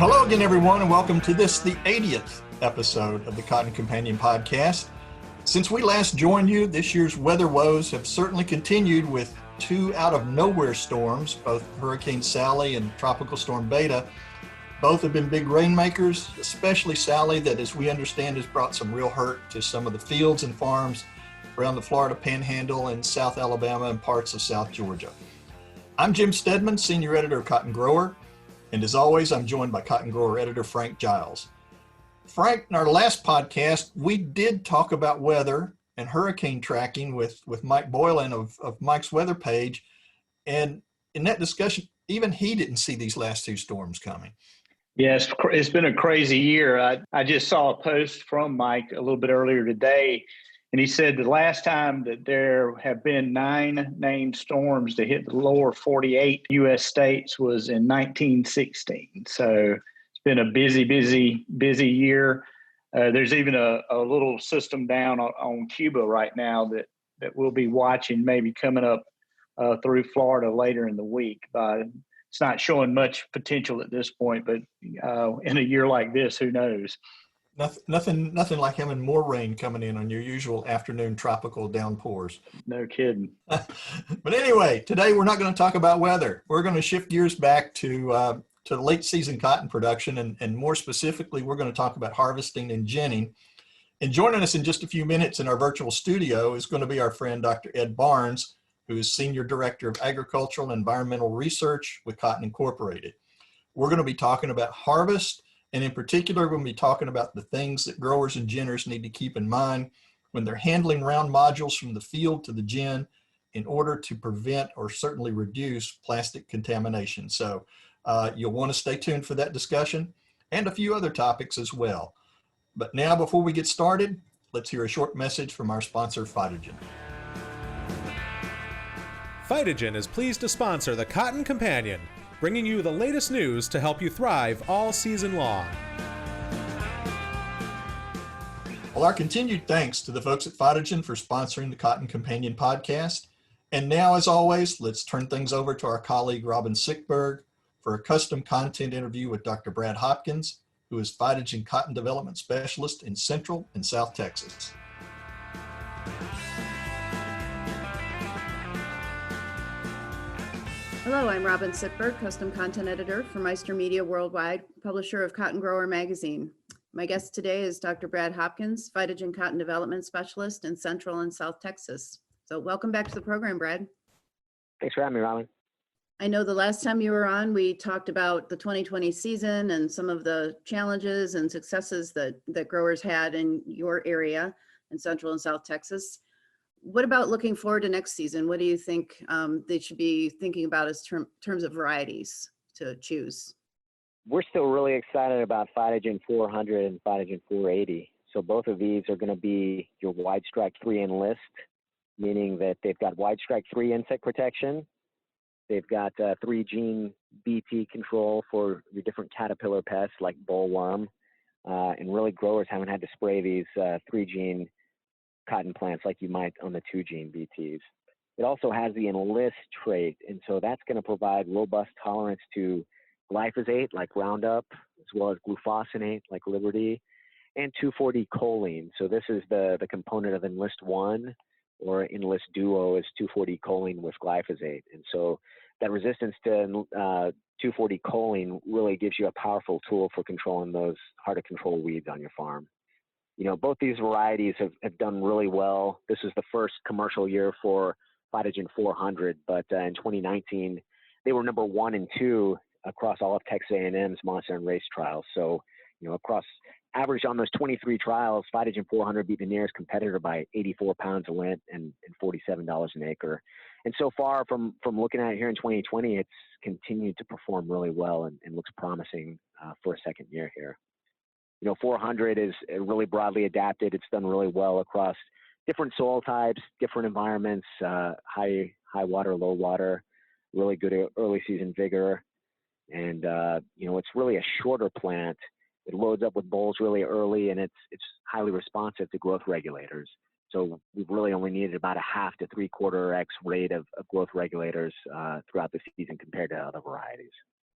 Hello again, everyone, and welcome to the 80th episode of the Cotton Companion Podcast. Since we last joined you, this year's weather woes have certainly continued with two out-of-nowhere storms, both Hurricane Sally and Tropical Storm Beta. Both have been big rainmakers, especially Sally, that, as we understand, has brought some real hurt to some of the fields and farms around the Florida Panhandle and South Alabama and parts of South Georgia. I'm Jim Steadman, Senior Editor of Cotton Grower. And as always, I'm joined by Cotton Grower editor Frank Giles. Frank, in our last podcast, we did talk about weather and hurricane tracking with Mike Boylan of Mike's Weather Page. And in that discussion, even he didn't see these last two storms coming. Yes, it's been a crazy year. I just saw a post from Mike a little bit earlier today, and he said the last time that there have been 9 named storms to hit the lower 48 U.S. states was in 1916. So it's been a busy year. There's even a little system down on Cuba right now that we'll be watching, maybe coming up through Florida later in the week. But it's not showing much potential at this point, but in a year like this, who knows? Nothing like having more rain coming in on your usual afternoon tropical downpours. No kidding. But anyway, today we're not going to talk about weather. We're going to shift gears back to late season cotton production, and more specifically, we're going to talk about harvesting and ginning. And joining us in just a few minutes in our virtual studio is going to be our friend Dr. Ed Barnes, who is Senior Director of Agricultural and Environmental Research with Cotton Incorporated. We're going to be talking about harvest, and in particular, we're going to be talking about the things that growers and ginners need to keep in mind when they're handling round modules from the field to the gin in order to prevent or certainly reduce plastic contamination. So you'll want to stay tuned for that discussion and a few other topics as well. But now, before we get started, let's hear a short message from our sponsor, Phytogen. Phytogen is pleased to sponsor the Cotton Companion, bringing you the latest news to help you thrive all season long. Well, our continued thanks to the folks at Phytogen for sponsoring the Cotton Companion podcast. And now, as always, let's turn things over to our colleague Robin Sickberg for a custom content interview with Dr. Brad Hopkins, who is Phytogen Cotton Development Specialist in Central and South Texas. Hello, I'm Robin Sittberg, Custom Content Editor for Meister Media Worldwide, publisher of Cotton Grower Magazine. My guest today is Dr. Brad Hopkins, Phytogen Cotton Development Specialist in Central and South Texas. So welcome back to the program, Brad. Thanks for having me, Robin. I know the last time you were on, we talked about the 2020 season and some of the challenges and successes that growers had in your area in Central and South Texas. What about looking forward to next season? What do you think they should be thinking about as terms of varieties to choose? We're still really excited about Phytogen 400 and Phytogen 480. So both of these are going to be your wide strike 3 enlist, meaning that they've got wide strike 3 insect protection. They've got 3 gene BT control for your different caterpillar pests like bollworm. And really growers haven't had to spray these 3 gene cotton plants like you might on the 2 gene BTs. It also has the enlist trait, and so that's going to provide robust tolerance to glyphosate like Roundup, as well as glufosinate like Liberty, and 2,4-D choline. So this is the component of enlist 1, or enlist duo is 2,4-D choline with glyphosate. And so that resistance to 2,4-D choline really gives you a powerful tool for controlling those hard to control weeds on your farm. You know, both these varieties have done really well. This is the first commercial year for Phytogen 400, but in 2019, they were number 1 and 2 across all of Texas A&M's monster and race trials. So, you know, across average on those 23 trials, Phytogen 400 beat the nearest competitor by 84 pounds a lint and $47 an acre. And so far from looking at it here in 2020, it's continued to perform really well and looks promising for a second year here. You know, 400 is really broadly adapted. It's done really well across different soil types, different environments, high water, low water, really good early season vigor. And, you know, it's really a shorter plant. It loads up with bolls really early, and it's highly responsive to growth regulators. So we've really only needed about a 1/2 to 3/4x rate of growth regulators throughout the season compared to other varieties.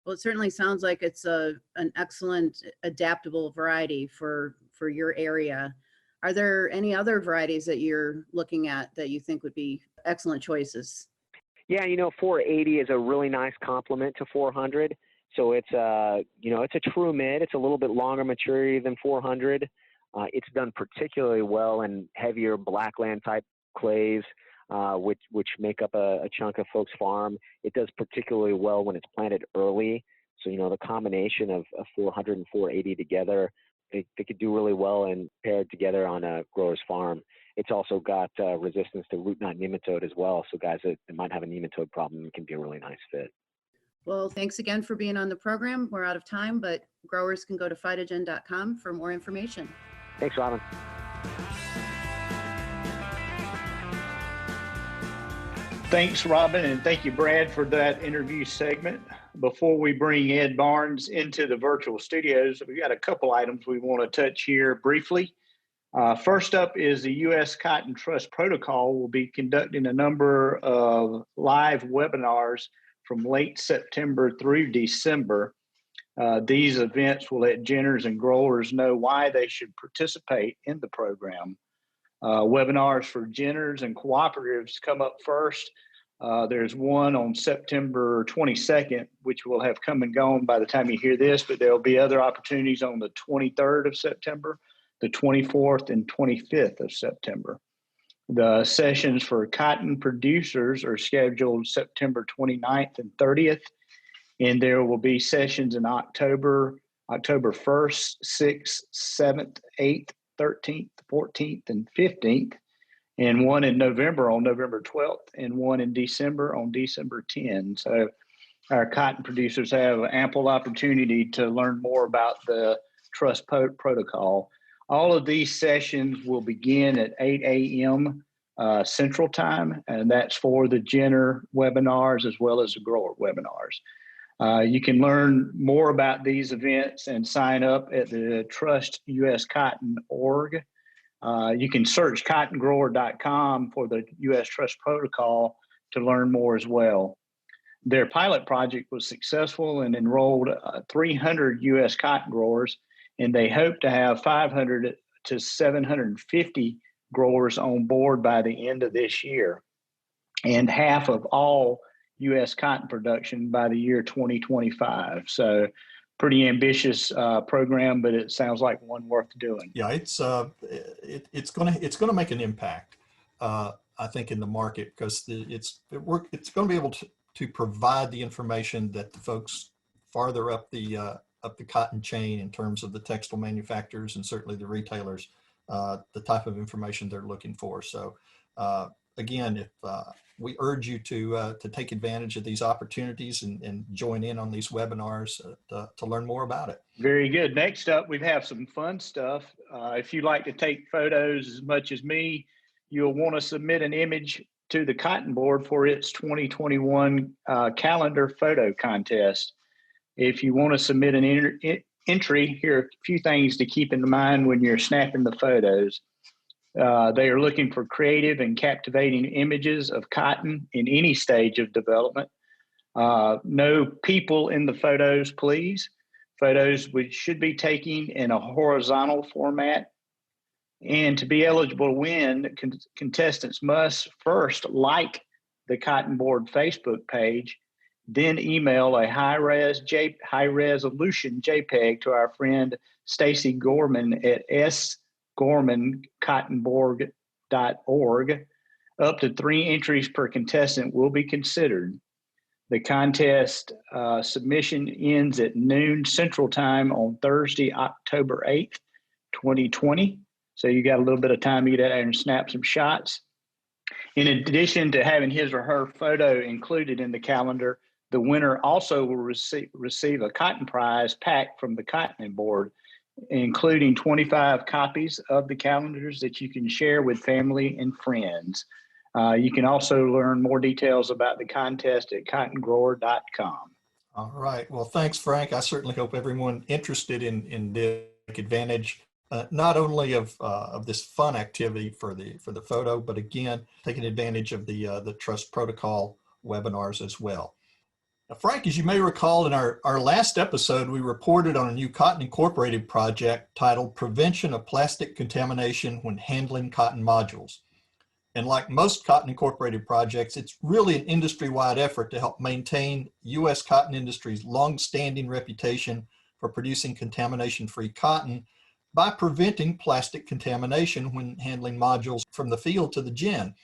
Well, it certainly sounds like it's an excellent adaptable variety for your area. Are there any other varieties that you're looking at that you think would be excellent choices? Yeah, 480 is a really nice complement to 400. So it's it's a true mid. It's a little bit longer maturity than 400. It's done particularly well in heavier blackland type clays, which make up a chunk of folks' farm. It does particularly well when it's planted early. So, the combination of 400 and 480 together, they could do really well and paired together on a grower's farm. It's also got resistance to root knot nematode as well. So guys that might have a nematode problem, it can be a really nice fit. Well, thanks again for being on the program. We're out of time, but growers can go to phytogen.com for more information. Thanks, Robin. Thanks, Robin, and thank you, Brad, for that interview segment. Before we bring Ed Barnes into the virtual studios, we've got a couple items we want to touch here briefly. First up is the U.S. Cotton Trust Protocol will be conducting a number of live webinars from late September through December. These events will let ginners and growers know why they should participate in the program. Webinars for ginners and cooperatives come up first. There's one on September 22nd, which will have come and gone by the time you hear this, but there'll be other opportunities on the 23rd of September, the 24th and 25th of September. The sessions for cotton producers are scheduled September 29th and 30th, and there will be sessions in October 1st, 6th, 7th, 8th, 13th, 14th, and 15th, and one in November on November 12th, and one in December on December 10th. So our cotton producers have ample opportunity to learn more about the Trust Protocol. All of these sessions will begin at 8 a.m. Central Time, and that's for the ginner webinars as well as the grower webinars. You can learn more about these events and sign up at the trustuscotton.org. You can search cottongrower.com for the U.S. Trust Protocol to learn more as well. Their pilot project was successful and enrolled 300 U.S. cotton growers, and they hope to have 500 to 750 growers on board by the end of this year, and half of all U.S. cotton production by the year 2025. So pretty ambitious program, but it sounds like one worth doing. Yeah, it's gonna make an impact, I think, in the market, because it's going to be able to provide the information that the folks farther up the cotton chain, in terms of the textile manufacturers and certainly the retailers, the type of information they're looking for. So again, if we urge you to take advantage of these opportunities and join in on these webinars to learn more about it. Very good. Next up, we have some fun stuff. If you like to take photos as much as me, you'll want to submit an image to the Cotton Board for its 2021 calendar photo contest. If you want to submit an entry, here are a few things to keep in mind when you're snapping the photos. They are looking for creative and captivating images of cotton in any stage of development. No people in the photos, please. Photos which should be taken in a horizontal format. And to be eligible to win, contestants must first like the Cotton Board Facebook page, then email a high-resolution JPEG to our friend Stacy Gorman at sgormancottonboard.org. Up to 3 entries per contestant will be considered. The contest submission ends at noon Central Time on Thursday, October 8th, 2020. So you got a little bit of time to get out there and snap some shots. In addition to having his or her photo included in the calendar, the winner also will receive a cotton prize pack from the Cotton Board, including 25 copies of the calendars that you can share with family and friends. You can also learn more details about the contest at cottongrower.com. All right. Well, thanks, Frank. I certainly hope everyone interested in this take advantage not only of this fun activity for the photo, but again, taking advantage of the Trust Protocol webinars as well. Frank, as you may recall, in our last episode, we reported on a new Cotton Incorporated project titled Prevention of Plastic Contamination When Handling Cotton Modules. And like most Cotton Incorporated projects, it's really an industry-wide effort to help maintain U.S. cotton industry's long-standing reputation for producing contamination-free cotton by preventing plastic contamination when handling modules from the field to the gin.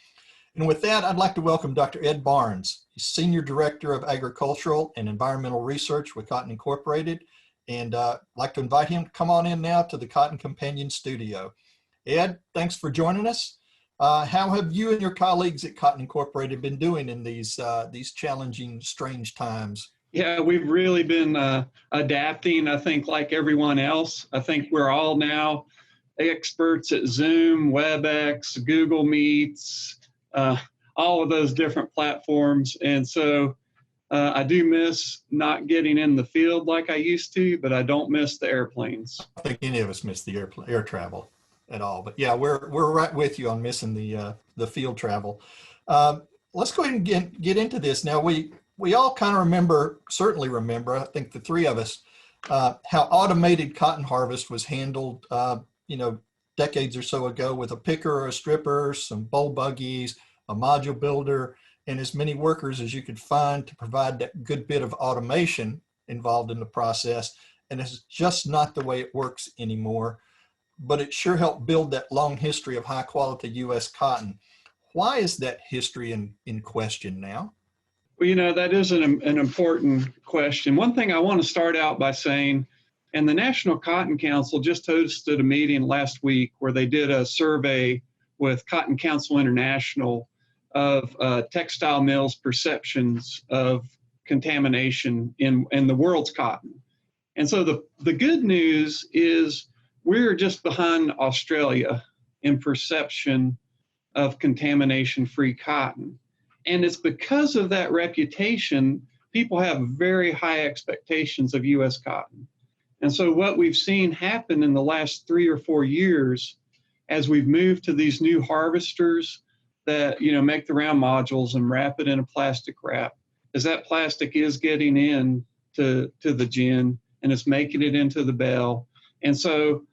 And with that, I'd like to welcome Dr. Ed Barnes. He's Senior Director of Agricultural and Environmental Research with Cotton Incorporated. And I'd like to invite him to come on in now to the Cotton Companion studio. Ed, thanks for joining us. How have you and your colleagues at Cotton Incorporated been doing in these challenging, strange times? Yeah, we've really been adapting, I think, like everyone else. I think we're all now experts at Zoom, WebEx, Google Meets, all of those different platforms. And so I do miss not getting in the field like I used to, but I don't miss the airplanes. I don't think any of us miss the air travel at all. But yeah, we're right with you on missing the field travel. Let's go ahead and get into this. Now, we all kind of certainly remember, I think the three of us, how automated cotton harvest was handled, decades or so ago with a picker or a stripper, some boll buggies, a module builder, and as many workers as you could find to provide that good bit of automation involved in the process. And it's just not the way it works anymore, but it sure helped build that long history of high quality U.S. cotton. Why is that history in question now? Well, that is an important question. One thing I want to start out by saying, and the National Cotton Council just hosted a meeting last week where they did a survey with Cotton Council International of textile mills' perceptions of contamination in the world's cotton. And so the good news is we're just behind Australia in perception of contamination-free cotton. And it's because of that reputation, people have very high expectations of U.S. cotton. And so what we've seen happen in the last 3 or 4 years, as we've moved to these new harvesters that, make the round modules and wrap it in a plastic wrap, is that plastic is getting in to the gin and it's making it into the bale. And so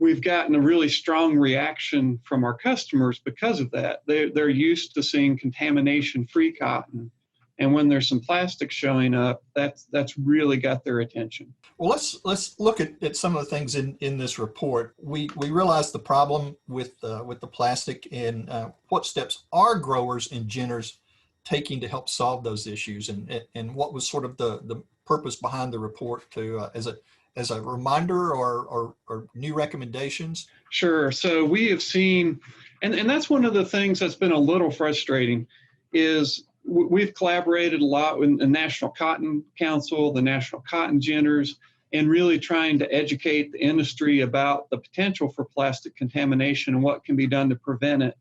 we've gotten a really strong reaction from our customers because of that. They're used to seeing contamination-free cotton. And when there's some plastic showing up, that's really got their attention. Well, let's look at some of the things in this report. We realize the problem with the plastic and what steps are growers and ginners taking to help solve those issues, and what was sort of the purpose behind the report to as a reminder or new recommendations? Sure. So we have seen, and that's one of the things that's been a little frustrating, is we've collaborated a lot with the National Cotton Council, the National Cotton Ginners, and really trying to educate the industry about the potential for plastic contamination and what can be done to prevent it.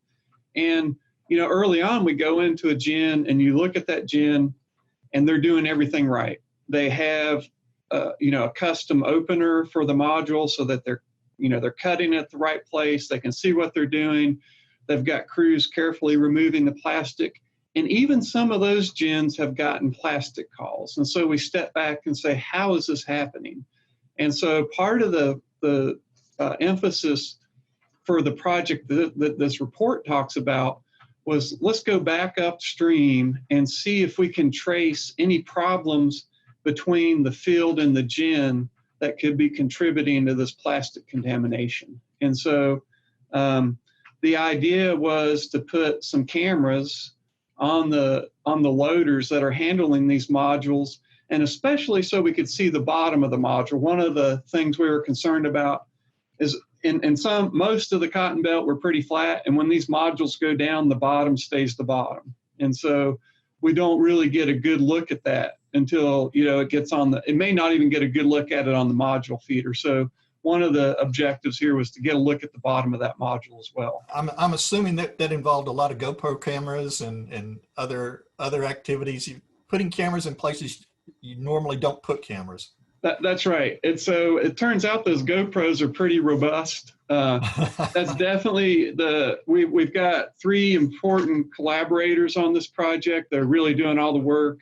And, early on we go into a gin and you look at that gin and they're doing everything right. They have a custom opener for the module so that they're cutting at the right place. They can see what they're doing. They've got crews carefully removing the plastic. And even some of those gins have gotten plastic calls. And so we step back and say, how is this happening? And so part of the emphasis for the project that this report talks about was, let's go back upstream and see if we can trace any problems between the field and the gin that could be contributing to this plastic contamination. And so the idea was to put some cameras on the loaders that are handling these modules, and especially so we could see the bottom of the module. One of the things we were concerned about is most of the cotton belt were pretty flat, and when these modules go down, the bottom stays the bottom. And so we don't really get a good look at that until it gets it may not even get a good look at it on the module feeder. So one of the objectives here was to get a look at the bottom of that module as well. I'm assuming that involved a lot of GoPro cameras and other activities. Putting cameras in places you normally don't put cameras. That's right. And so it turns out those GoPros are pretty robust. That's definitely we've got 3 important collaborators on this project. They're really doing all the work.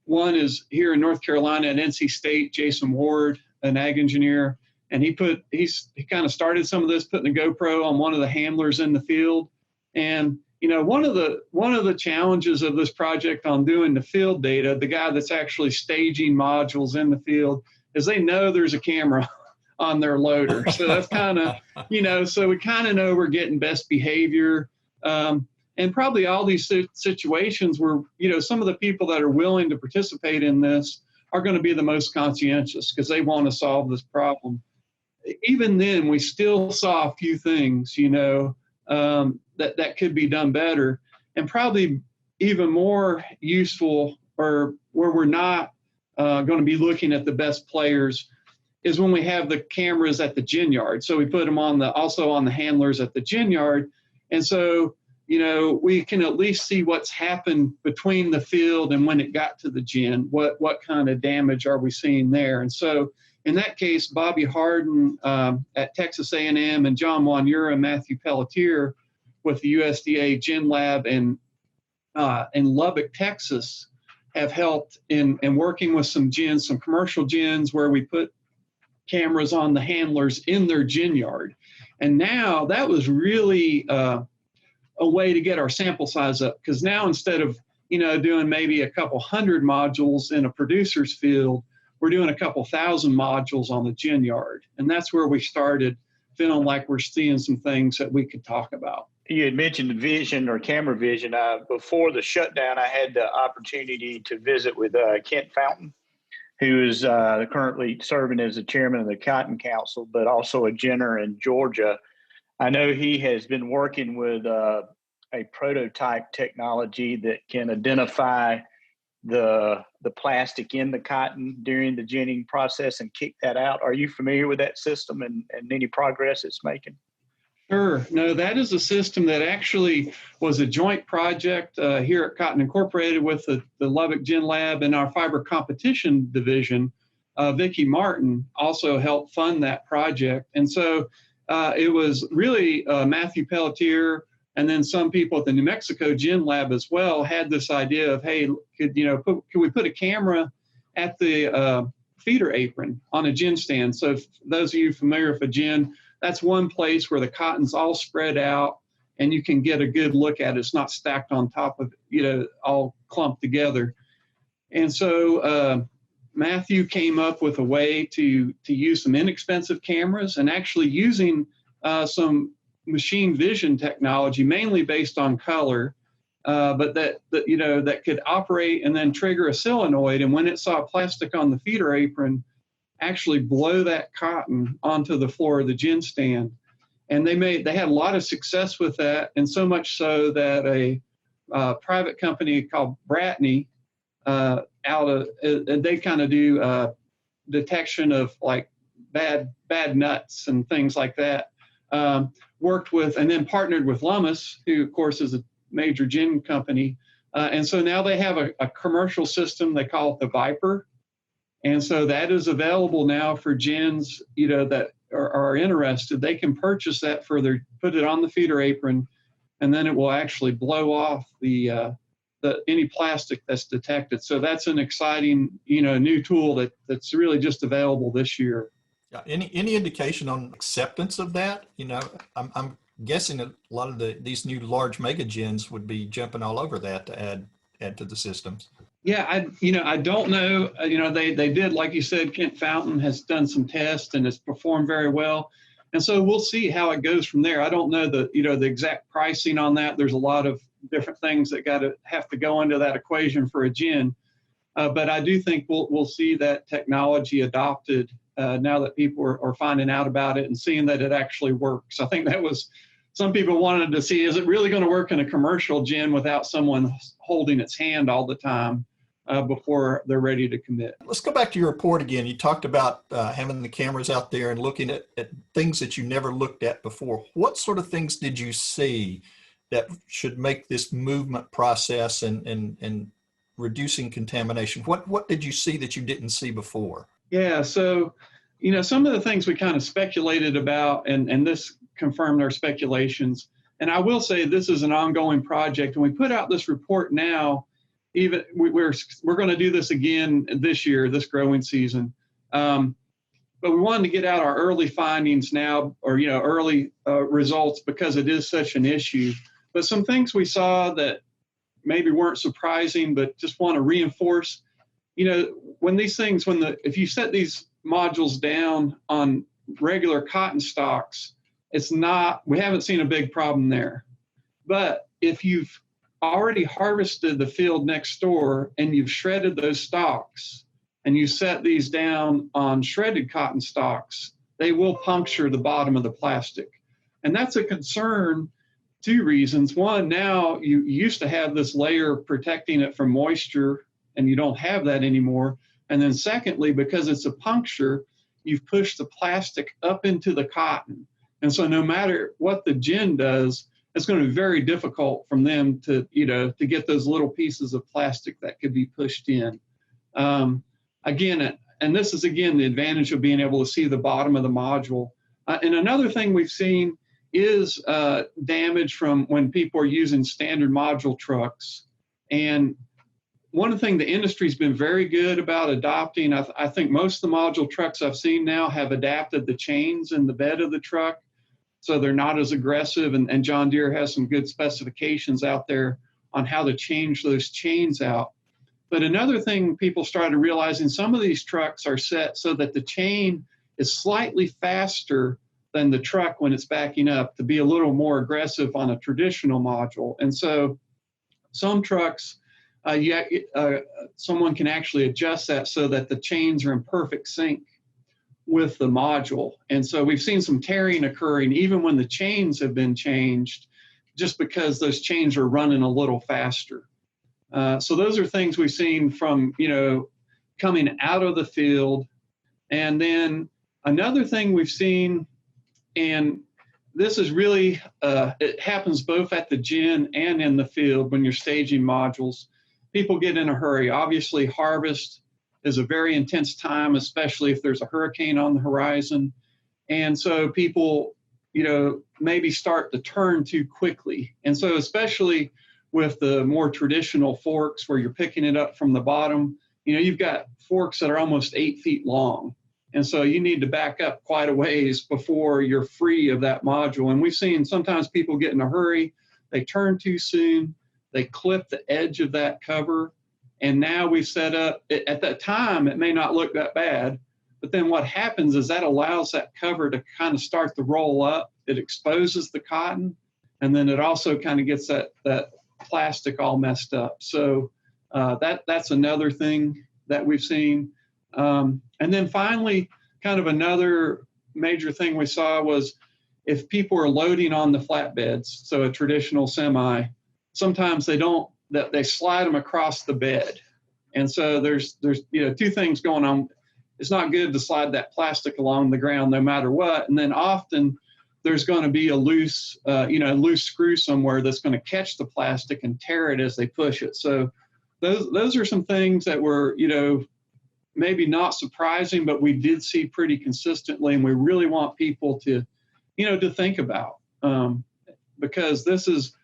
One is here in North Carolina at NC State, Jason Ward, an ag engineer, and he kind of started some of this, putting a GoPro on one of the handlers in the field. And one of the challenges of this project on doing the field data, the guy that's actually staging modules in the field, is they know there's a camera on their loader. So that's kind of, so we kind of know we're getting best behavior. And probably all these situations where, some of the people that are willing to participate in this are going to be the most conscientious because they want to solve this problem. Even then, we still saw a few things, that could be done better, and probably even more useful, or where we're not going to be looking at the best players, is when we have the cameras at the gin yard. So we put them also on the handlers at the gin yard. And so, we can at least see what's happened between the field and when it got to the gin. What kind of damage are we seeing there? And so in that case, Bobby Harden at Texas A&M and John Wanura and Matthew Pelletier with the USDA Gin Lab in Lubbock, Texas, have helped in working with some commercial gins where we put cameras on the handlers in their gin yard. And now that was really a way to get our sample size up, because now instead of doing maybe a couple hundred modules in a producer's field, we're doing a couple thousand modules on the gin yard. And that's where we started feeling like we're seeing some things that we could talk about. You had mentioned vision or camera vision. Before the shutdown, I had the opportunity to visit with Kent Fountain, who is currently serving as the chairman of the Cotton Council, but also a ginner in Georgia. I know he has been working with a prototype technology that can identify the plastic in the cotton during the ginning process and kick that out. Are you familiar with that system and any progress it's making? Sure. No, that is a system that actually was a joint project here at Cotton Incorporated with the Lubbock Gin Lab and our fiber competition division. Vicki Martin also helped fund that project. And so it was really Matthew Pelletier and then some people at the New Mexico Gin Lab as well had this idea of, hey, could we put a camera at the feeder apron on a gin stand? So if those of you familiar with a gin, that's one place where the cotton's all spread out and you can get a good look at it. It's not stacked on top of, all clumped together. And so Matthew came up with a way to use some inexpensive cameras and actually using some machine vision technology, mainly based on color, but that could operate and then trigger a solenoid. And when it saw plastic on the feeder apron, actually blow that cotton onto the floor of the gin stand. And they had a lot of success with that, and so much so that a private company called Bratney they kind of do detection of like bad nuts and things like that. Worked with and then partnered with Lummus, who of course is a major gin company. And so now they have a commercial system, they call it the Viper. And so that is available now for gins, that are interested. They can purchase that put it on the feeder apron, and then it will actually blow off any plastic that's detected. So that's an exciting, new tool that's really just available this year. Yeah. Any indication on acceptance of that? I'm guessing that a lot of these new large mega gins would be jumping all over that to add to the systems. Yeah, I don't know. They did, like you said, Kent Fountain has done some tests and has performed very well. And so we'll see how it goes from there. I don't know the exact pricing on that. There's a lot of different things that have to go into that equation for a gin. But I do think we'll see that technology adopted now that people are finding out about it and seeing that it actually works. I think that was some people wanted to see, is it really going to work in a commercial gin without someone holding its hand all the time before they're ready to commit? Let's go back to your report again. You talked about having the cameras out there and looking at things that you never looked at before. What sort of things did you see that should make this movement process and reducing contamination? What did you see that you didn't see before? Yeah, so, some of the things we kind of speculated about, and this confirmed our speculations. And I will say this is an ongoing project. And we put out this report now, we're going to do this again this year, this growing season. But we wanted to get out our early findings now, or, early results, because it is such an issue. But some things we saw that maybe weren't surprising, but just want to reinforce, when these things, if you set these modules down on regular cotton stalks, we haven't seen a big problem there. But if you've already harvested the field next door and you've shredded those stalks, and you set these down on shredded cotton stalks, they will puncture the bottom of the plastic. And that's a concern, 2 reasons. One, now you used to have this layer protecting it from moisture, and you don't have that anymore. And then secondly, because it's a puncture, you've pushed the plastic up into the cotton. And so no matter what the gin does, it's going to be very difficult from them to get those little pieces of plastic that could be pushed in. Again, and this is, again, the advantage of being able to see the bottom of the module. And another thing we've seen is damage from when people are using standard module trucks. And one of the things the industry's been very good about adopting, I think most of the module trucks I've seen now have adapted the chains in the bed of the truck, so they're not as aggressive. And John Deere has some good specifications out there on how to change those chains out. But another thing people started realizing, some of these trucks are set so that the chain is slightly faster than the truck when it's backing up, to be a little more aggressive on a traditional module. And so some trucks, someone can actually adjust that so that the chains are in perfect sync with the module. And so we've seen some tearing occurring even when the chains have been changed, just because those chains are running a little faster. So those are things we've seen from, coming out of the field. And then another thing we've seen, and this is really, it happens both at the gin and in the field when you're staging modules. People get in a hurry. Obviously, harvest is a very intense time, especially if there's a hurricane on the horizon. And so people, maybe start to turn too quickly. And so especially with the more traditional forks where you're picking it up from the bottom, you've got forks that are almost 8 feet long. And so you need to back up quite a ways before you're free of that module. And we've seen sometimes people get in a hurry, they turn too soon, they clip the edge of that cover. And now we've set up, at that time, it may not look that bad, but then what happens is that allows that cover to kind of start to roll up. It exposes the cotton, and then it also kind of gets that plastic all messed up. So that's another thing that we've seen. And then finally, kind of another major thing we saw was if people are loading on the flatbeds, so a traditional semi, sometimes they slide them across the bed. And so there's 2 things going on. It's not good to slide that plastic along the ground no matter what. And then often there's going to be a loose screw somewhere that's going to catch the plastic and tear it as they push it. So those are some things that were, maybe not surprising, but we did see pretty consistently, and we really want people to, to think about, because this is,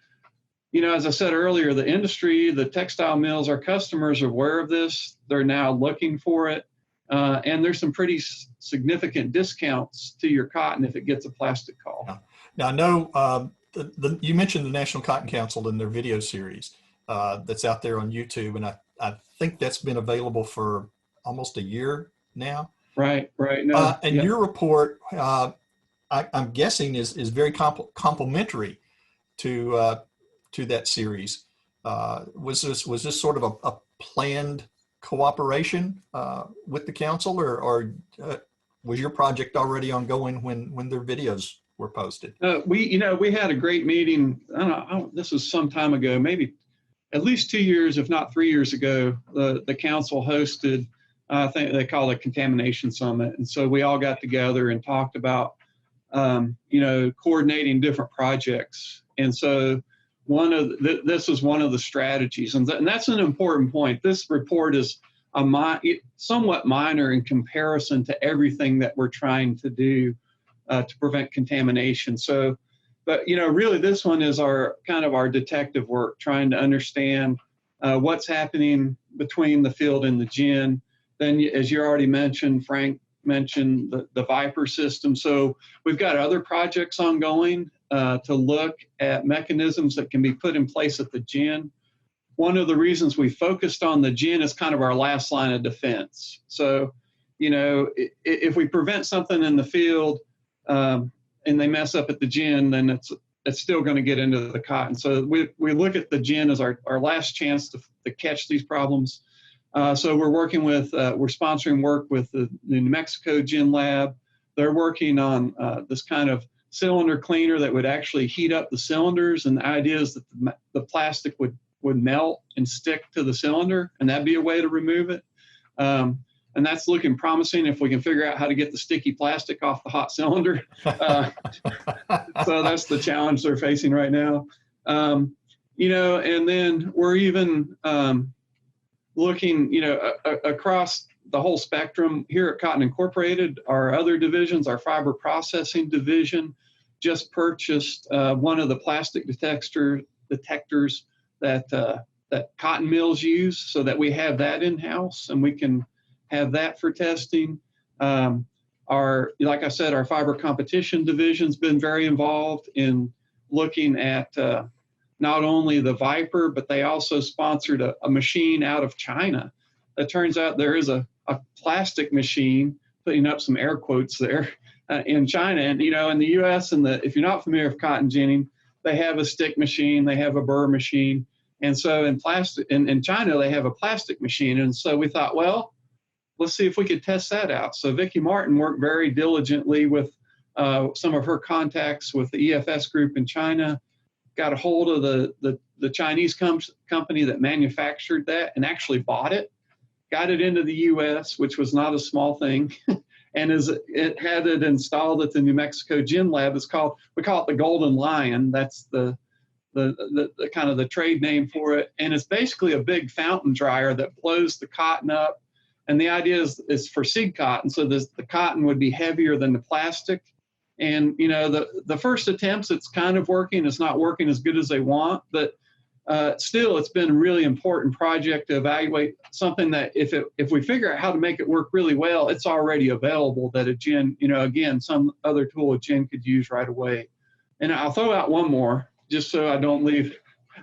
as I said earlier, the industry, the textile mills, our customers are aware of this. They're now looking for it. And there's some pretty significant discounts to your cotton if it gets a plastic call. Now, I know you mentioned the National Cotton Council in their video series that's out there on YouTube, and I think that's been available for almost a year now. Right. No, and your report, I'm guessing, is very complementary to that series. Was this sort of a planned cooperation with the council, or was your project already ongoing when their videos were posted? We had a great meeting. I don't know, this was some time ago, maybe at least 2 years, if not 3 years ago. The council hosted, I think they call it Contamination Summit, and so we all got together and talked about coordinating different projects. And so this is one of the strategies, and that's an important point. This report is somewhat minor in comparison to everything that we're trying to do to prevent contamination. So, but really this one is our detective work, trying to understand what's happening between the field and the gin. Then, as you already mentioned, Frank mentioned the Viper system. So we've got other projects ongoing to look at mechanisms that can be put in place at the gin. One of the reasons we focused on the gin is kind of our last line of defense. So, if we prevent something in the field and they mess up at the gin, then it's still going to get into the cotton. So we look at the gin as our last chance to catch these problems. So we're working with, we're sponsoring work with the New Mexico Gin Lab. They're working on this kind of cylinder cleaner that would actually heat up the cylinders. And the idea is that the plastic would melt and stick to the cylinder, and that'd be a way to remove it. And that's looking promising if we can figure out how to get the sticky plastic off the hot cylinder. So that's the challenge they're facing right now. And then we're even looking, across the whole spectrum. Here at Cotton Incorporated, our other divisions, our fiber processing division, just purchased one of the plastic detectors that cotton mills use, so that we have that in-house and we can have that for testing. Like I said, our fiber competition division's been very involved in looking at not only the Viper, but they also sponsored a machine out of China. It turns out there is a plastic machine, putting up some air quotes there, in China. And, in the U.S., if you're not familiar with cotton ginning, they have a stick machine, they have a burr machine. And so in China, they have a plastic machine. And so we thought, well, let's see if we could test that out. So Vicki Martin worked very diligently with some of her contacts with the EFS group in China, got a hold of the Chinese company that manufactured that and actually bought it, got it into the U.S., which was not a small thing, and it had it installed at the New Mexico Gin Lab. We call it the Golden Lion. That's the kind of the trade name for it. And it's basically a big fountain dryer that blows the cotton up. And the idea is for seed cotton, so the cotton would be heavier than the plastic. And, the first attempts, it's kind of working. It's not working as good as they want, but still, it's been a really important project to evaluate something that if we figure out how to make it work really well, it's already available that a gin, again, some other tool a gin could use right away. And I'll throw out one more, just so I don't leave,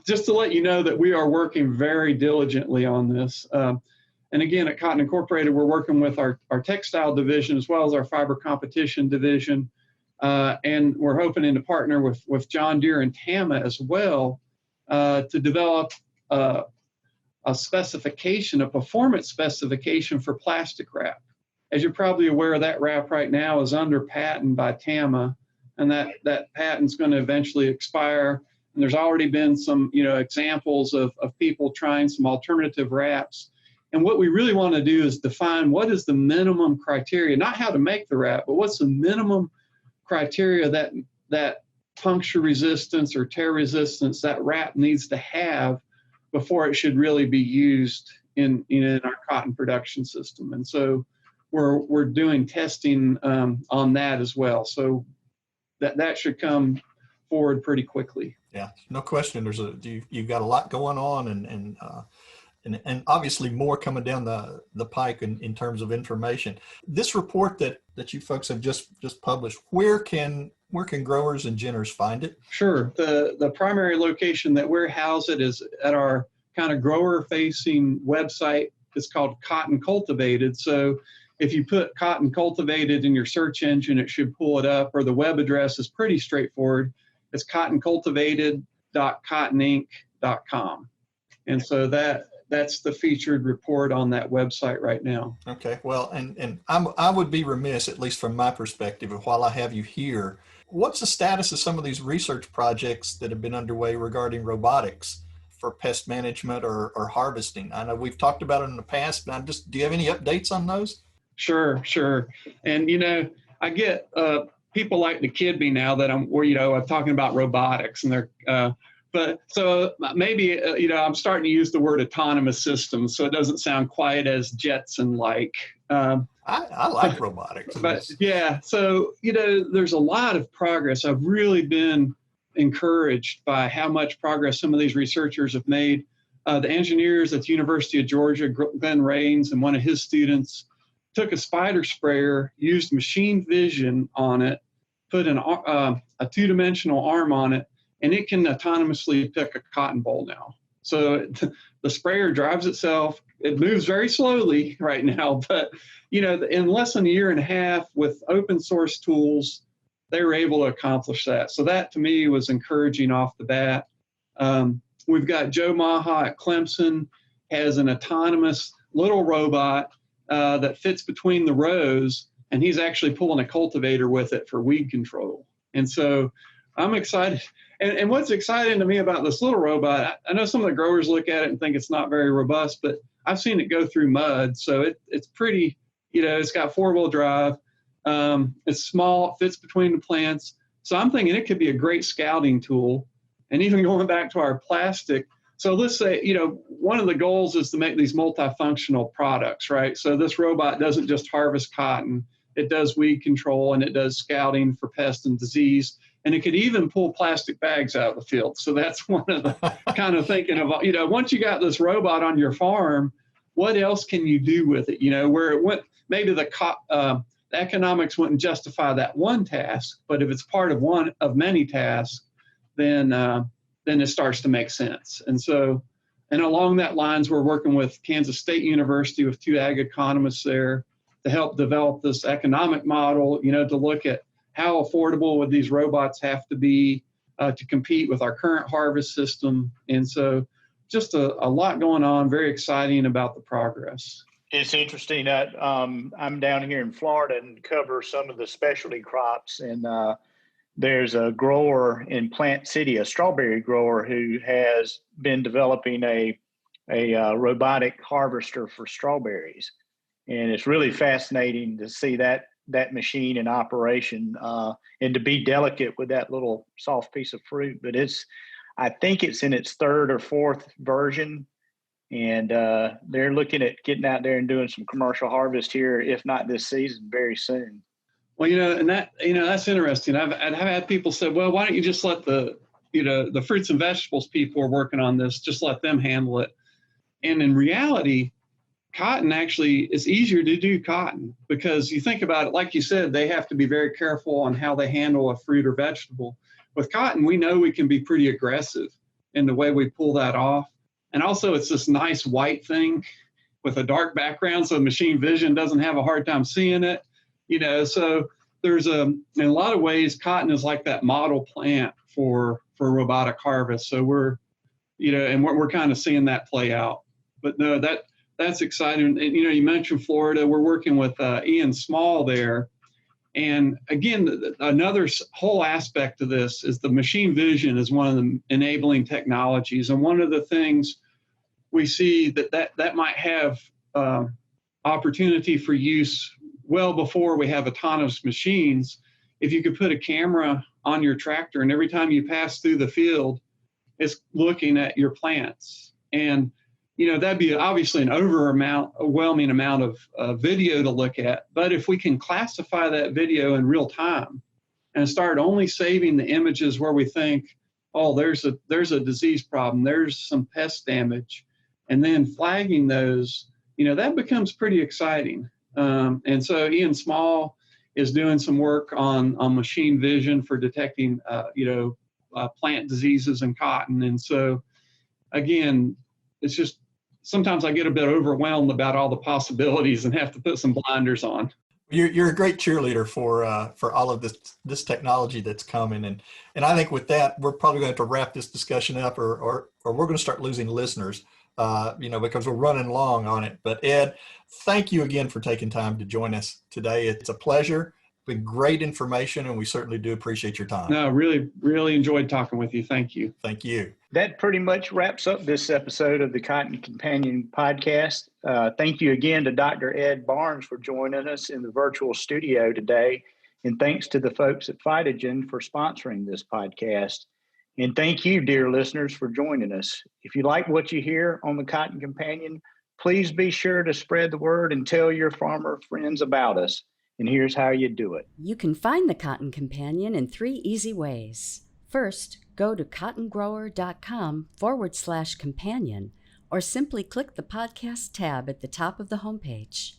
just to let you know that we are working very diligently on this. And again, at Cotton Incorporated, we're working with our textile division as well as our fiber competition division. And we're hoping to partner with John Deere and Tama as well to develop a performance specification for plastic wrap. As you're probably aware, that wrap right now is under patent by Tama, and that patent's going to eventually expire. And there's already been some, examples of people trying some alternative wraps. And what we really want to do is define what is the minimum criteria, not how to make the wrap, but what's the minimum criteria that puncture resistance or tear resistance that wrap needs to have before it should really be used in our cotton production system. And so we're doing testing on that as well. So that should come forward pretty quickly. Yeah, no question. You've got a lot going on, and obviously more coming down the pike in terms of information. This report that you folks have just published, where can growers and ginners find it? Sure. The primary location that we're housed at is at our kind of grower-facing website. It's called Cotton Cultivated. So if you put Cotton Cultivated in your search engine, it should pull it up, or the web address is pretty straightforward. It's cottoncultivated.cottoninc.com. And so that's the featured report on that website right now. Okay, well, and I would be remiss, at least from my perspective, and while I have you here, what's the status of some of these research projects that have been underway regarding robotics for pest management or harvesting? I know we've talked about it in the past, but do you have any updates on those? Sure. And, I get people like to kid me now that I'm talking about robotics, and they're, but so maybe, I'm starting to use the word autonomous systems, so it doesn't sound quite as Jetson-like. I like robotics. But yeah, so, there's a lot of progress. I've really been encouraged by how much progress some of these researchers have made. the engineers at the University of Georgia, Glenn Rains, and one of his students took a spider sprayer, used machine vision on it, put a two-dimensional arm on it, and it can autonomously pick a cotton boll now. So the sprayer drives itself. It moves very slowly right now, but in less than a year and a half with open source tools, they were able to accomplish that. So that to me was encouraging off the bat. We've got Joe Maha at Clemson, has an autonomous little robot that fits between the rows, and he's actually pulling a cultivator with it for weed control. And so I'm excited. And what's exciting to me about this little robot, I know some of the growers look at it and think it's not very robust, but I've seen it go through mud. So it's pretty, it's got 4-wheel drive. It's small, it fits between the plants. So I'm thinking it could be a great scouting tool. And even going back to our plastic, so let's say, one of the goals is to make these multifunctional products, right? So this robot doesn't just harvest cotton, it does weed control and it does scouting for pest and disease. And it could even pull plastic bags out of the field. So that's one of the kind of thinking of, once you got this robot on your farm, what else can you do with it? Where it went, maybe the economics wouldn't justify that one task, but if it's part of one of many tasks, then it starts to make sense. And so, and along that lines, we're working with Kansas State University with 2 ag economists there to help develop this economic model, to look at how affordable would these robots have to be to compete with our current harvest system. And so just a lot going on, very exciting about the progress. It's interesting that I'm down here in Florida and cover some of the specialty crops. And there's a grower in Plant City, a strawberry grower, who has been developing a robotic harvester for strawberries. And it's really fascinating to see that machine in operation and to be delicate with that little soft piece of fruit. But I think it's in its 3rd or 4th version. And they're looking at getting out there and doing some commercial harvest here, if not this season, very soon. Well, and that's interesting. I've had people say, well, why don't you just let the fruits and vegetables people are working on this, just let them handle it. And in reality, cotton actually is easier to do cotton because you think about it, like you said, they have to be very careful on how they handle a fruit or vegetable. With cotton, we know we can be pretty aggressive in the way we pull that off. And also it's this nice white thing with a dark background, so machine vision doesn't have a hard time seeing it. So there's in a lot of ways, cotton is like that model plant for robotic harvest. So we're kind of seeing that play out. But no, that's exciting. And, you mentioned Florida. We're working with Ian Small there. And again, another whole aspect of this is the machine vision is one of the enabling technologies. And one of the things we see that might have opportunity for use well before we have autonomous machines. If you could put a camera on your tractor and every time you pass through the field, it's looking at your plants. And that'd be obviously an overwhelming amount of video to look at. But if we can classify that video in real time and start only saving the images where we think, oh, there's a disease problem, there's some pest damage, and then flagging those, that becomes pretty exciting. And so Ian Small is doing some work on machine vision for detecting, plant diseases in cotton. And so, again, it's just, sometimes I get a bit overwhelmed about all the possibilities and have to put some blinders on. You're a great cheerleader for all of this technology that's coming, and I think with that we're probably going to have to wrap this discussion up, or we're going to start losing listeners, because we're running long on it. But Ed, thank you again for taking time to join us today. It's a pleasure. Been great information, and we certainly do appreciate your time. No, really, really enjoyed talking with you. Thank you. Thank you. That pretty much wraps up this episode of the Cotton Companion podcast. Thank you again to Dr. Ed Barnes for joining us in the virtual studio today. And thanks to the folks at Phytogen for sponsoring this podcast. And thank you, dear listeners, for joining us. If you like what you hear on the Cotton Companion, please be sure to spread the word and tell your farmer friends about us. And here's how you do it. You can find the Cotton Companion in 3 easy ways. First, go to cottongrower.com/companion, or simply click the podcast tab at the top of the homepage.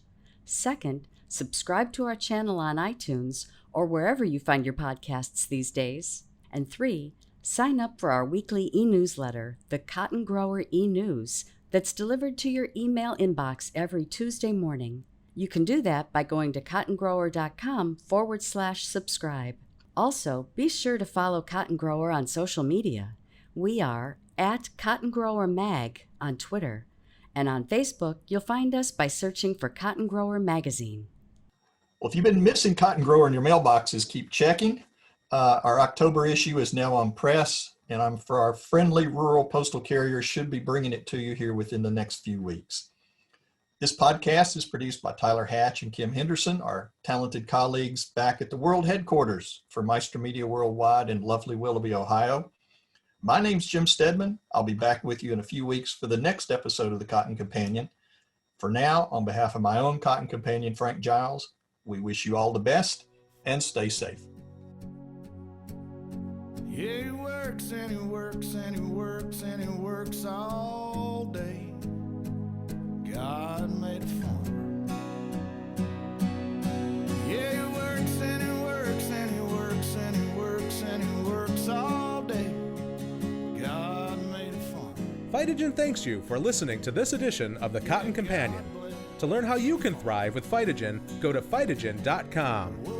Second, subscribe to our channel on iTunes or wherever you find your podcasts these days. And 3, sign up for our weekly e-newsletter, the Cotton Grower e-News, that's delivered to your email inbox every Tuesday morning. You can do that by going to cottongrower.com/subscribe. Also, be sure to follow Cotton Grower on social media. We are at Cotton Grower Mag on Twitter, and on Facebook, you'll find us by searching for Cotton Grower Magazine. Well, if you've been missing Cotton Grower in your mailboxes, keep checking. Our October issue is now on press, and for our friendly rural postal carrier, should be bringing it to you here within the next few weeks. This podcast is produced by Tyler Hatch and Kim Henderson, our talented colleagues back at the world headquarters for Meister Media Worldwide in lovely Willoughby, Ohio. My name's Jim Steadman. I'll be back with you in a few weeks for the next episode of the Cotton Companion. For now, on behalf of my own Cotton Companion, Frank Giles, we wish you all the best and stay safe. Yeah, he works and he works and he works and he works all day. God made a farmer. Yeah, he works and he works and he works and he works and he works all day. God made a farmer. Phytogen thanks you for listening to this edition of the Cotton Companion. To learn how you can thrive with Phytogen, go to phytogen.com.